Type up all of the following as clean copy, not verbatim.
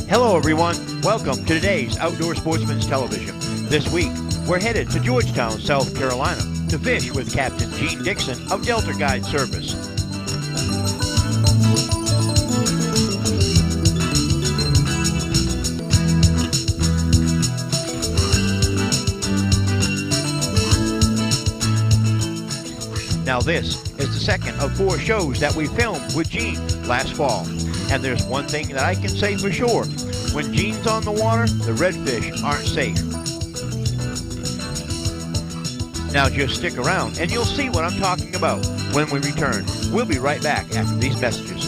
Hello everyone, welcome to today's Outdoor Sportsman's Television. This week, we're headed to Georgetown, South Carolina to fish with Capt.Gene Dickson of Delta Guide Service. Now this is the second of 4 shows that we filmed with Gene last fall. And there's one thing that I can say for sure. When Gene's on the water, the redfish aren't safe. Now just stick around and you'll see what I'm talking about when we return. We'll be right back after these messages.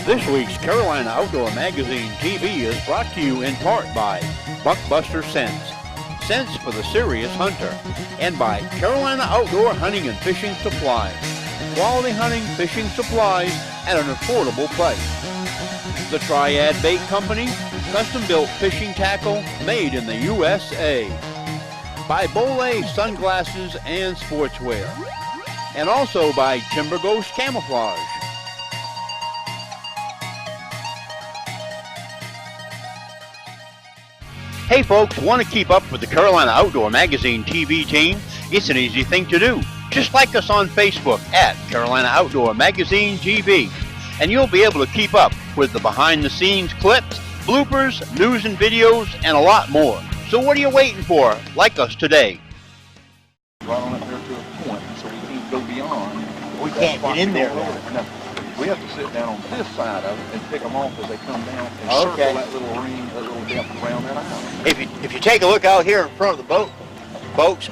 This week's Carolina Outdoor Magazine TV is brought to you in part by Buckbuster Scents, scents for the serious hunter, and by Carolina Outdoor Hunting and Fishing Supplies, quality hunting fishing supplies at an affordable price. The Triad Bait Company, custom-built fishing tackle made in the USA. By Bolé Sunglasses and Sportswear, and also by Timber Ghost Camouflage. Hey folks, want to keep up with the Carolina Outdoor Magazine TV team? It's an easy thing to do. Just like us on Facebook at Carolina Outdoor Magazine TV. And you'll be able to keep up with the behind-the-scenes clips, bloopers, news and videos, and a lot more. So what are you waiting for? Like us today. Right on up there to a point, so we can't go beyond. We can't get in there. No. We have to sit down on this side of it and pick them off as they come down and circle that little ring, that little depth around that island. If you take a look out here in front of the boat, folks,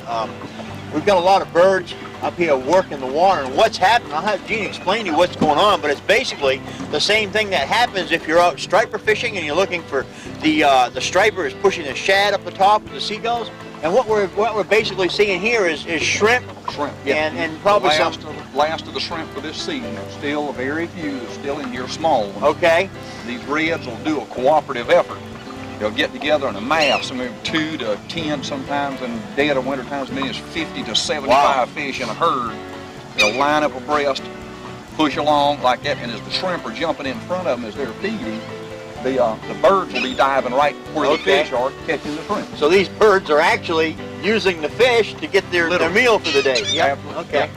we've got a lot of birds up here working the water, and what's happening, I'll have Gene explain to you what's going on, but it's basically the same thing that happens if you're out striper fishing and you're looking for the striper is pushing the shad up the top of the seagulls. And what we're basically seeing here is shrimp. Shrimp, yeah. And probably last of the shrimp for this season. There's still very few that's still in here, small ones. Okay. These reds will do a cooperative effort. They'll get together in a mass, maybe 2 to 10 sometimes, and dead of winter times, as many as 50 to 75 fish in a herd. They'll line up abreast, push along like that, and as the shrimp are jumping in front of them as they're feeding, the birds will be diving right where the fish are, catching the shrimp. So these birds are actually using the fish to get their meal for the day. Yep. Okay.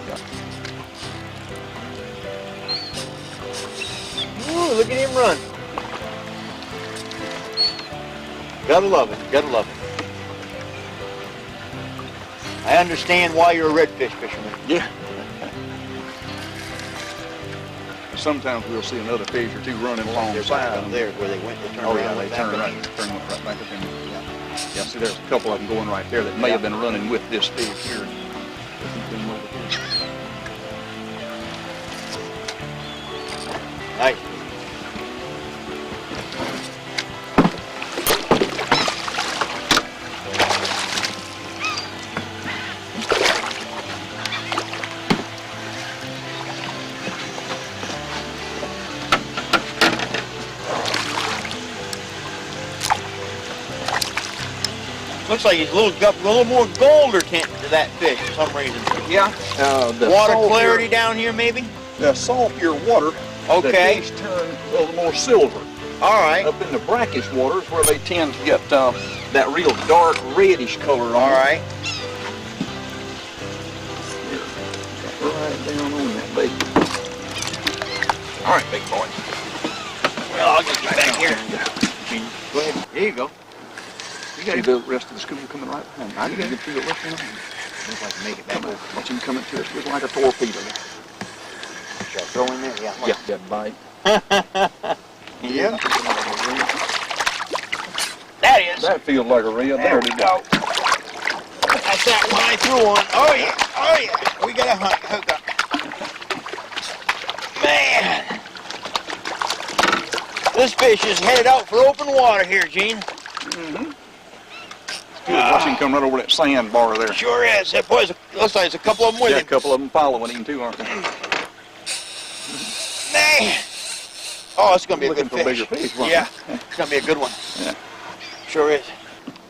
Yep. Ooh, look at him run. Gotta love it. Gotta love it. I understand why you're a redfish fisherman. Yeah. Sometimes we'll see another fish or two running alongside them. There where they went to turn around. Yeah, they turn right back up in. Yeah, see, there's a couple of them going right there that may have been running with this fish here. Nice. Looks like he's got a little more golder tint to that fish for some reason. Yeah. The water clarity down here, maybe? The saltier water, okay, the fish turn a little more silver. All right. Up in the brackish waters where they tend to get that real dark reddish color on. All right. Right down on that bait. All right, big boy. Well, I'll get you back here. Go ahead. There you go. You got the rest of the school coming right behind. I can get through it looking. Looks like make it back over. Watch him coming to us just like a torpedo. Should I throw in there? Yeah. Yeah, that bite. Yeah. That is. That feels like a reel. There we go. That's that one I threw on. Oh yeah. Oh yeah. We got a hook up. Man. This fish is headed out for open water here, Gene. Mm-hmm. Watch him come right over that sandbar there. Sure is. That boy's looks like there's a couple of them with him. Yeah, a couple of them following him too, aren't they? Man. Oh, it's gonna be a good Looking for fish. bigger fish, Yeah, it's gonna be a good one. Yeah. Sure is.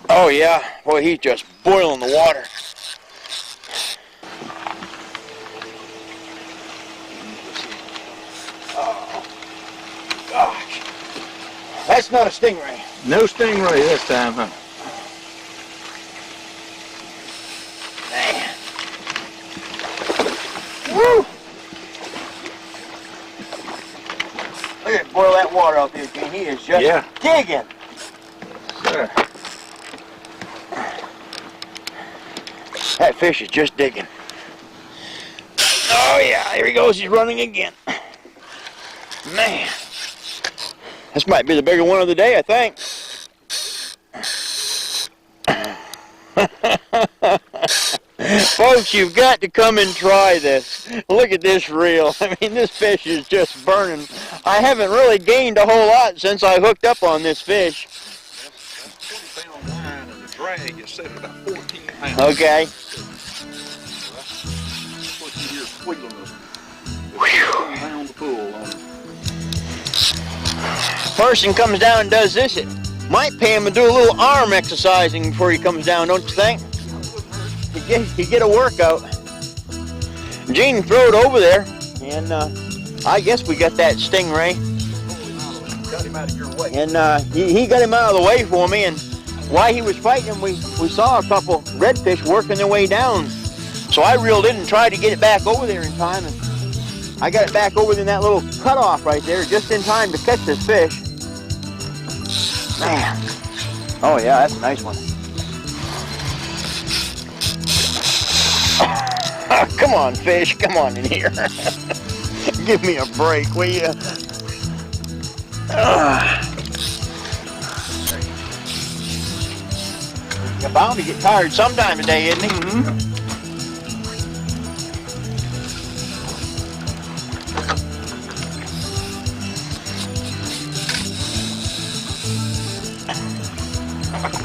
Oh yeah. Boy, he's just boiling the water. Oh gosh. That's not a stingray. No stingray this time, huh? Man. Woo! Look at boil that water out there, Gene. He is just digging. Sure. That fish is just digging. Oh yeah, here he goes. He's running again. Man. This might be the bigger one of the day, I think. Folks, you've got to come and try this. Look at this reel. I mean, this fish is just burning. I haven't really gained a whole lot since I hooked up on this fish. That's 20-pound line and the drag is set at about 14 pounds. Okay. That's what you hear squealing the 14-pound pull on it. Person comes down and does this, it might pay him to do a little arm exercising before he comes down, don't you think? You get a workout. Gene threw it over there, and I guess we got that stingray. Got him out of your way. And he got him out of the way for me, and while he was fighting him, we saw a couple redfish working their way down. So I reeled in and tried to get it back over there in time, and I got it back over in that little cutoff right there, just in time to catch this fish. Man. Oh yeah, that's a nice one. Come on, fish, come on in here. Give me a break, will you? You're bound to get tired sometime today, isn't he? Mm-hmm.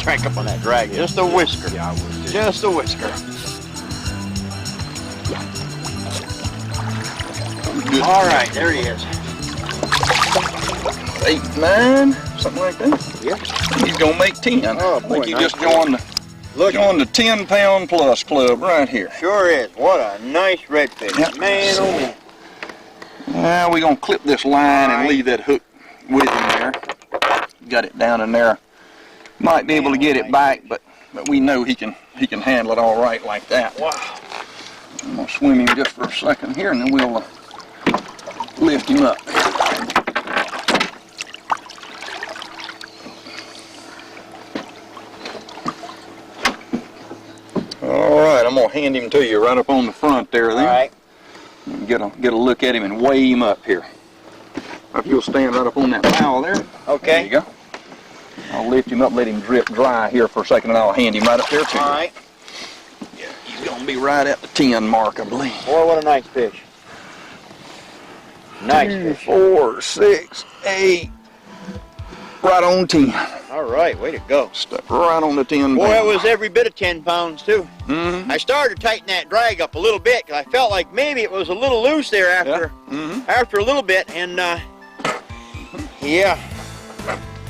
Crank up on that drag. Just a whisker. Yeah, I would too. Just a whisker. Good. All right, there he is. 8, 9, something like that. Yeah. He's gonna make 10. Oh, I think boy, he nice just joined the 10-pound plus club right here. Sure is. What a nice redfish. Yep. Man, oh man. Now we're gonna clip this line and leave that hook with him there. Got it down in there. Might be able to get it back, but we know he can handle it all right like that. Wow. I'm gonna swim him just for a second here, and then we'll lift him up. All right, I'm gonna hand him to you right up on the front there. Then. All right. Get a look at him and weigh him up here. If you'll stand right up on that bow there. Okay. There you go. I'll lift him up, let him drip dry here for a second, and I'll hand him right up there to you. All right. Yeah, he's gonna be right at the 10 mark, I believe. Boy, what a nice fish. Nice 2, fish. 4, 6, 8. Right on 10. All right, way to go. Stuck right on the 10. Boy, it was every bit of 10 pounds too. Mm-hmm. I started to tighten that drag up a little bit because I felt like maybe it was a little loose there after after a little bit, and yeah.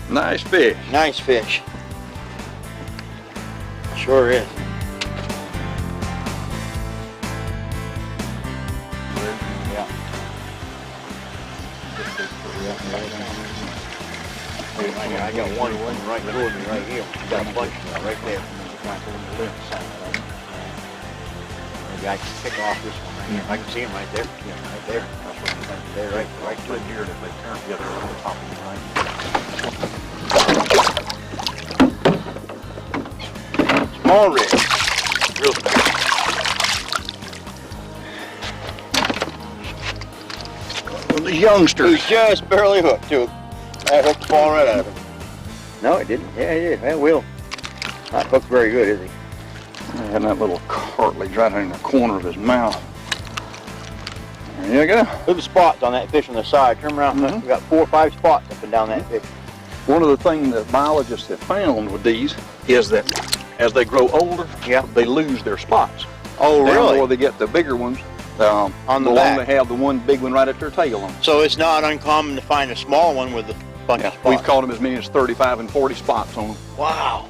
Nice fish. Nice fish. Sure is. I got one right toward me right here. I got a bunch right there. Maybe I can pick off this one right here. I can see him right there. Yeah, right there. That's right there, right to here. If they turn together on the top of the line. Small rig. Real small. Well, the youngster. He's just barely hooked too. That hooked falling right out of him. No, it didn't. Yeah, it did. That will. Not hooked very good, is he? And that little cartilage right in the corner of his mouth. There you go. Look at the spots on that fish on the side. Turn around. Mm-hmm. We got 4 or 5 spots up and down that fish. One of the things that biologists have found with these is that as they grow older, they lose their spots. Oh, really? Or they get the bigger ones. On the long back. they have the one big one right at their tail on. So it's not uncommon to find a small one with a bunch of spots. We've caught them as many as 35 and 40 spots on them. Wow.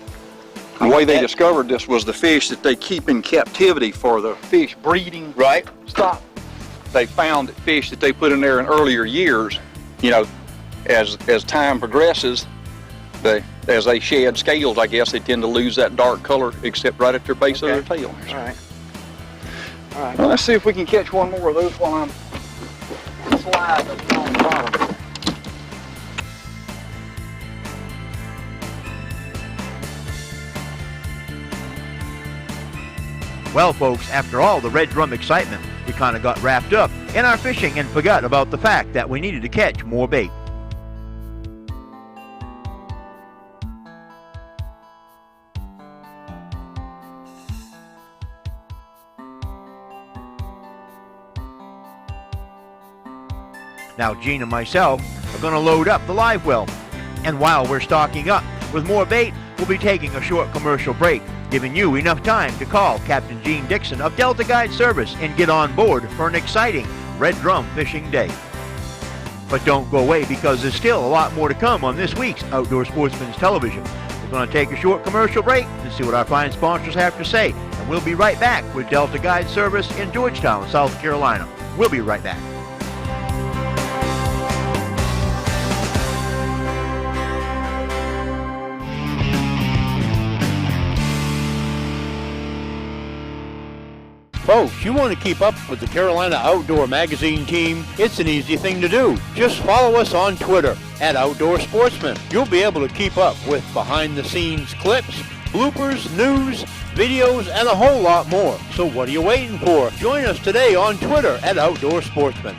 The way they discovered this was the fish that they keep in captivity for the fish breeding stock. They found that fish that they put in there in earlier years, you know, as time progresses, as they shed scales, I guess, they tend to lose that dark color except right at their base of their tail. All right. All right. Well, let's see if we can catch one more of those while I'm sliding on the bottom. Well, folks, after all the Red Drum excitement, we kind of got wrapped up in our fishing and forgot about the fact that we needed to catch more bait. Now, Gene and myself are going to load up the live well. And while we're stocking up with more bait, we'll be taking a short commercial break, giving you enough time to call Capt.Gene Dickson of Delta Guide Service and get on board for an exciting Red Drum fishing day. But don't go away, because there's still a lot more to come on this week's Outdoor Sportsman's Television. We're going to take a short commercial break and see what our fine sponsors have to say. And we'll be right back with Delta Guide Service in Georgetown, South Carolina. We'll be right back. Folks, you want to keep up with the Carolina Outdoor Magazine team? It's an easy thing to do. Just follow us on Twitter @OutdoorSportsmen. You'll be able to keep up with behind-the-scenes clips, bloopers, news, videos, and a whole lot more. So what are you waiting for? Join us today on Twitter @OutdoorSportsmen.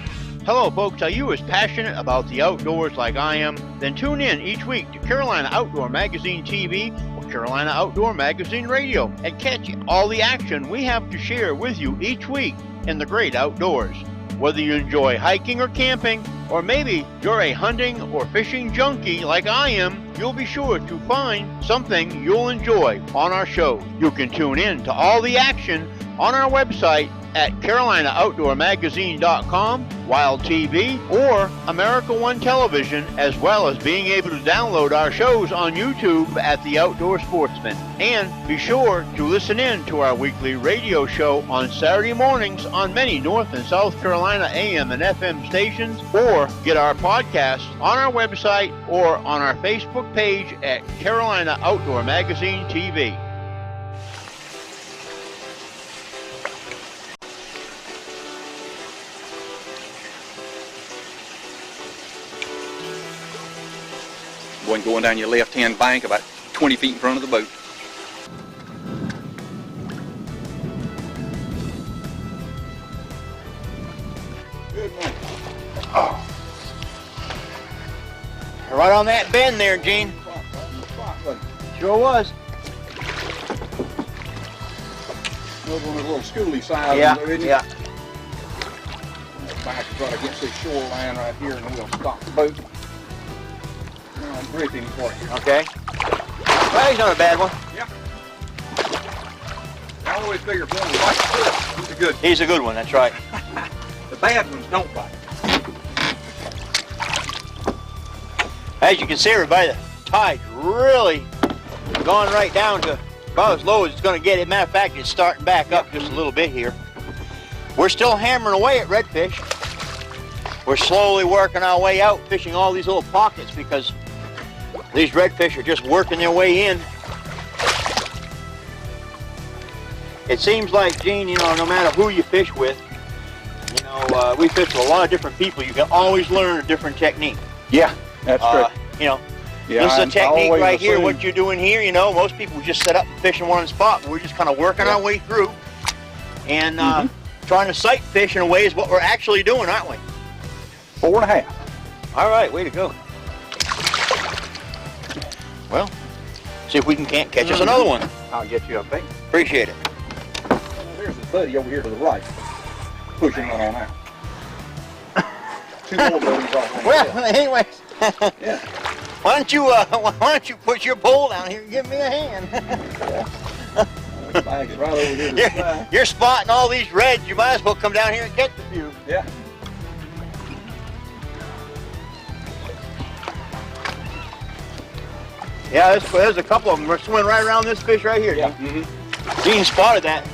Hello, folks. Are you as passionate about the outdoors like I am? Then tune in each week to Carolina Outdoor Magazine TV or Carolina Outdoor Magazine Radio and catch all the action we have to share with you each week in the great outdoors. Whether you enjoy hiking or camping, or maybe you're a hunting or fishing junkie like I am, you'll be sure to find something you'll enjoy on our show. You can tune in to all the action on our website at CarolinaOutdoorMagazine.com, Wild TV, or America One Television, as well as being able to download our shows on YouTube at The Outdoor Sportsman. And be sure to listen in to our weekly radio show on Saturday mornings on many North and South Carolina AM and FM stations, or get our podcasts on our website or on our Facebook page at Carolina Outdoor Magazine TV. One going down your left-hand bank about 20 feet in front of the boat. Good one. Oh. Right on that bend there, Gene. Sure was. Another one of the little schooly size. Yeah, there, isn't it? yeah. back right against this shoreline right here, and then we'll stop the boat. And I'll grip him for you. Okay. Well, he's not a bad one. Yeah. I always figure if one bites good, he's a good one. He's a good one, that's right. The bad ones don't bite. As you can see, everybody, the tide's really gone right down to about as low as it's going to get. As a matter of fact, it's starting back up just a little bit here. We're still hammering away at redfish. We're slowly working our way out, fishing all these little pockets because these redfish are just working their way in. It seems like, Gene, you know, no matter who you fish with, you know, we fish with a lot of different people. You can always learn a different technique. Yeah, that's true. You know, Yeah, this is a technique right here. assume- What you're doing here, you know, most people just set up and fish in one spot. We're just kind of working our way through and trying to sight fish in a way is what we're actually doing, aren't we? 4.5. All right, way to go. Well, see if we can't catch us another one. I'll get you a bait. Appreciate it. There's his buddy over here to the right. Pushing right on out. 2 more buddies off on the left. Well, anyways, Yeah. why don't you put your pole down here and give me a hand? Bag it right over here to the side. You're spotting all these reds. You might as well come down here and catch a few. Yeah. Yeah, there's a couple of them. We're swimming right around this fish right here. Yeah. Gene spotted that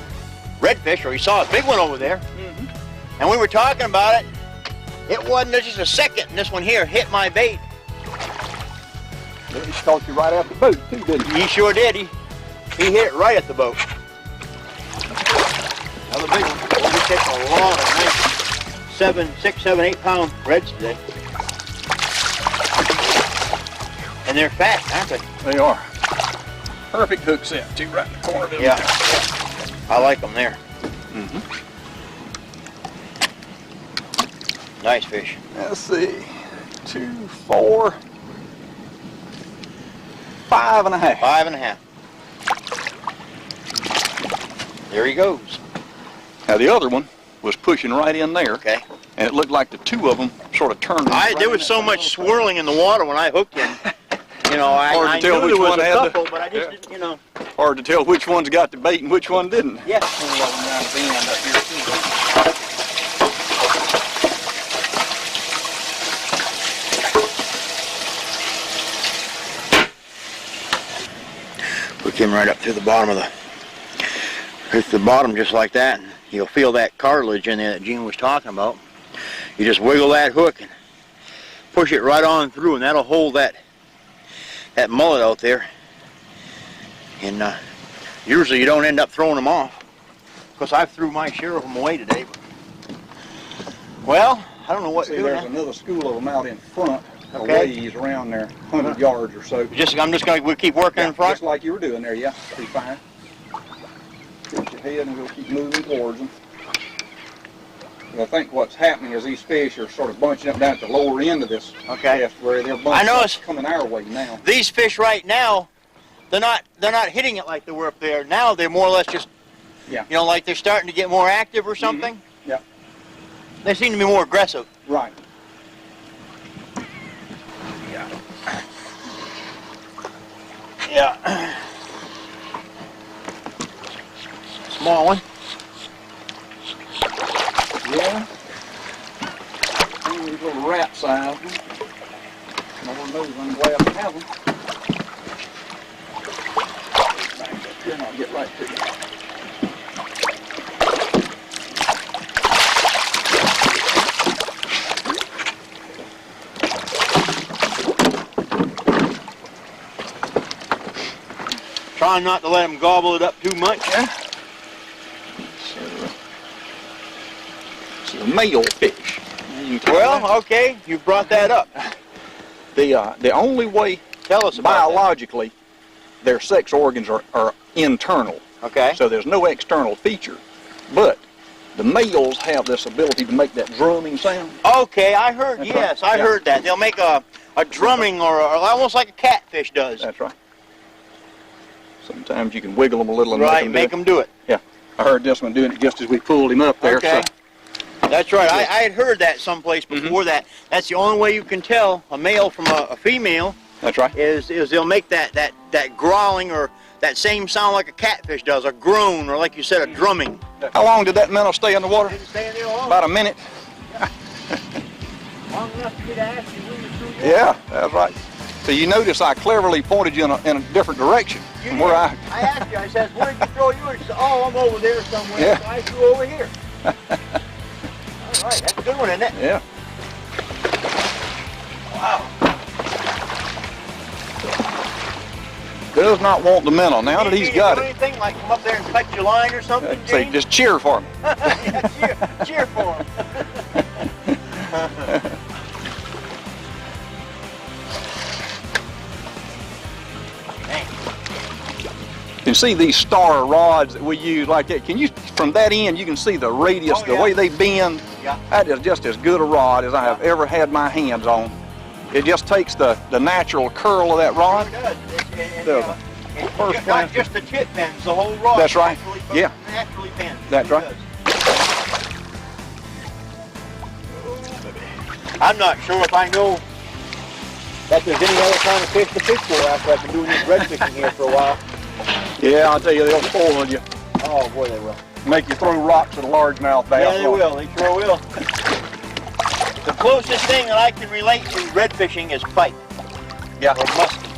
redfish, or he saw a big one over there. And we were talking about it. It wasn't just a second, and this one here hit my bait. He stalked you right out the boat too, didn't he? He sure did. He hit it right at the boat. Another big one. We catch a lot of nice 6, 7, 8 pound reds today. And they're fat, aren't they? They are. Perfect hook set too, right in the corner of them. Yeah. I like them there. Nice fish. Let's see. 2, 4, 5.5. 5.5. There he goes. Now the other one was pushing right in there. Okay. And it looked like the 2 of them sort of turned. There was so much swirling in the water when I hooked him. You know, I Hard to tell knew which there was one a had the- couple, but I just didn't, you know. Hard to tell which one's got the bait and which one didn't. Yeah. Some of them down the end up here too. Hook him right up through the bottom of hit the bottom just like that, and you'll feel that cartilage in there that Gene was talking about. You just wiggle that hook and push it right on through, and that'll hold that mullet out there. And usually you don't end up throwing them off. Of course, I threw my share of them away today. But, well, I don't know what to See, do there's now. another school of them out in front, Okay. a ways around there, 100 yards or so. I'm just gonna we'll keep working in front. Just like you were doing there, yeah. Be fine. Get your head and we'll keep moving towards them. And I think what's happening is these fish are sort of bunching up down at the lower end of this Okay. cast where they're I bunching up noticed- coming our way now. These fish right now, they're not hitting it like they were up there. Now they're more or less just, Yeah. you know, like they're starting to get more active or something. Yeah. They seem to be more aggressive. Right. Yeah. Small one. Yeah. These little rat size ones. Never knows I'm glad to have them. Back up here and I'll get right to you. Trying not to let them gobble it up too much. Yeah. It's a male fish. You can tell that. Well, okay, you brought that up. The only way Tell us about biologically their sex organs are internal, that. Okay. so there's no external feature. But the males have this ability to make that drumming sound. Okay, I heard. That's Yes, right. I Yeah. heard that. They'll make a drumming or almost like a catfish does. That's right. Sometimes you can wiggle them a little and Right, make make them them do it. do it. I heard this one doing it just as we pulled him up there. Okay. So That's right. I had heard that someplace before that. That's the only way you can tell a male from a female. That's right. Is they'll make that growling or that same sound like a catfish does, a groan, or like you said, a drumming. How long did that minnow stay in the water? Didn't stay in there long. About a minute. Long enough to get asked you when you're through your Yeah, that's right. So you notice I cleverly pointed you in a different direction from where I asked you, I said, where did you throw yours? She said, oh, I'm over there somewhere. Yeah. So I threw over here. All right, that's a good one, isn't it? Yeah. Wow. Does not want the minnow now that he's got do it. anything like come up there and cut your line or something, Say, Gene? just cheer for me. Yeah, cheer for him. You can see these star rods that we use like that. Can you, from that end, you can see the radius, the way they bend. Yeah. That is just as good a rod as I have ever had my hands on. It just takes the natural curl of that rod. It does. It's not just the tip bends, the whole rod. That's right. Yeah. Naturally bends. That's right. I'm not sure if I know that there's any other kind of fish to fish for after I've been doing this red fishing here for a while. Yeah, I'll tell you, they'll spoil you. Oh boy, they will. Make you throw rocks at a largemouth bass. Yeah, they will. They sure will. The closest thing that I can relate to red fishing is pike. Yeah. Or muskie.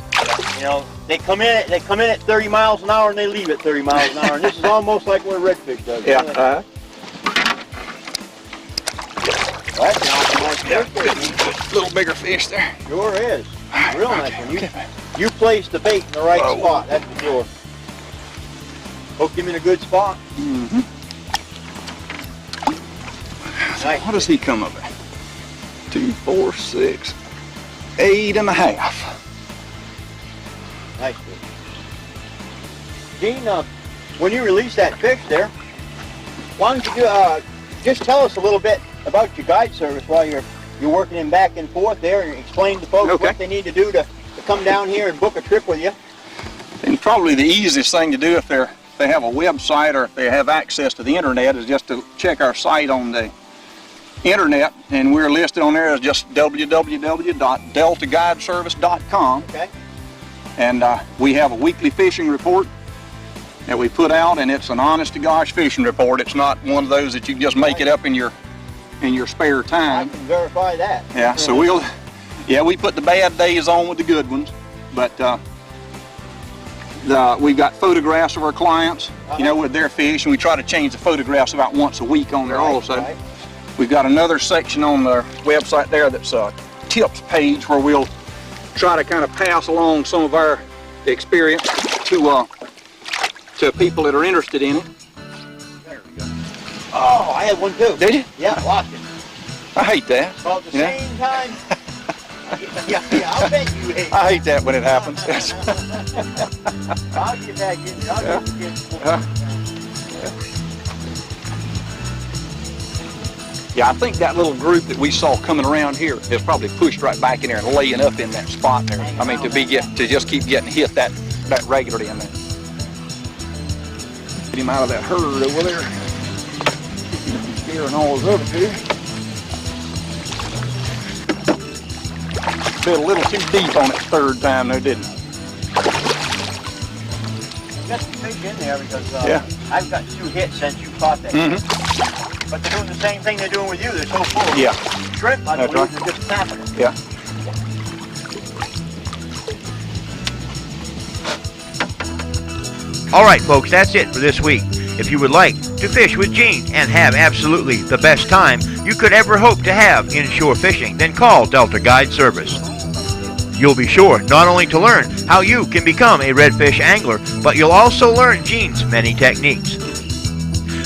You know, they come in at 30 miles an hour and they leave at 30 miles an hour, and this is almost like what a redfish does. Yeah. Well, that's an awful nice fish. Good little bigger fish there. Sure is. Real nice one. You placed the bait in the right spot, that's for sure. Hooked him in a good spot. Mm-hmm. Nice. What does he come up at? 2, 4, 6, 8.5. Nice fish. Gene, when you release that fish there, why don't you just tell us a little bit about your guide service while you're working him back and forth there, and explain to folks what they need to do to come down here and book a trip with you. And probably the easiest thing to do if they have a website or if they have access to the internet is just to check our site on the internet, and we're listed on there as just www.deltaguideservice.com. Okay. And we have a weekly fishing report that we put out, and it's an honest-to-gosh fishing report. It's not one of those that you can just make it up in your spare time. I can verify that. Yeah, so we put the bad days on with the good ones, but we've got photographs of our clients, you know, with their fish, and we try to change the photographs about once a week on there also. Right. We've got another section on the website there that's a tips page where we'll try to kind of pass along some of our experience to people that are interested in it. There we go. Oh, I had one too. Did you? Yeah, lost it. I hate that. About the same time. Yeah, I'll bet you hate it. I hate that when it happens. I'll get back in. I'll get Yeah, I think that little group that we saw coming around here is probably pushed right back in there and laying up in that spot there. I mean, to just keep getting hit that regularly in there. Get him out of that herd over there. Scaring all those other fish. Bit a little too deep on it third time though, didn't it? Got some fish in there because I've got 2 hits since you caught that. But they're doing the same thing they're doing with you. They're so full of shrimp, I believe, they're just tapping it. Yeah. All right, folks, that's it for this week. If you would like to fish with Gene and have absolutely the best time you could ever hope to have inshore fishing, then call Delta Guide Service. You'll be sure not only to learn how you can become a redfish angler, but you'll also learn Gene's many techniques.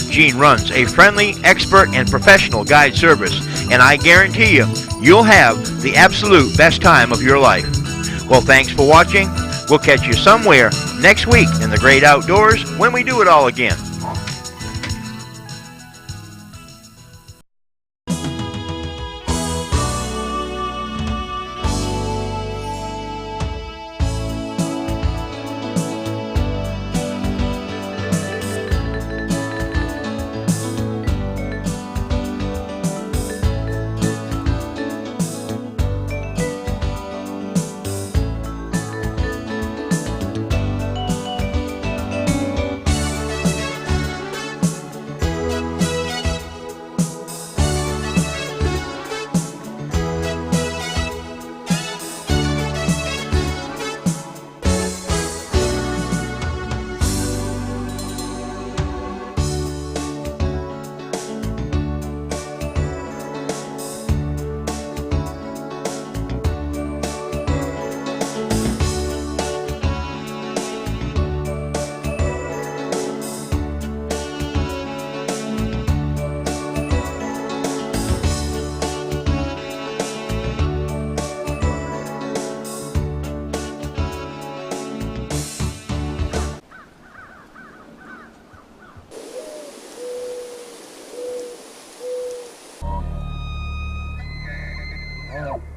Gene runs a friendly, expert, and professional guide service, and I guarantee you'll have the absolute best time of your life. Well, thanks for watching. We'll catch you somewhere next week in the great outdoors when we do it all again. and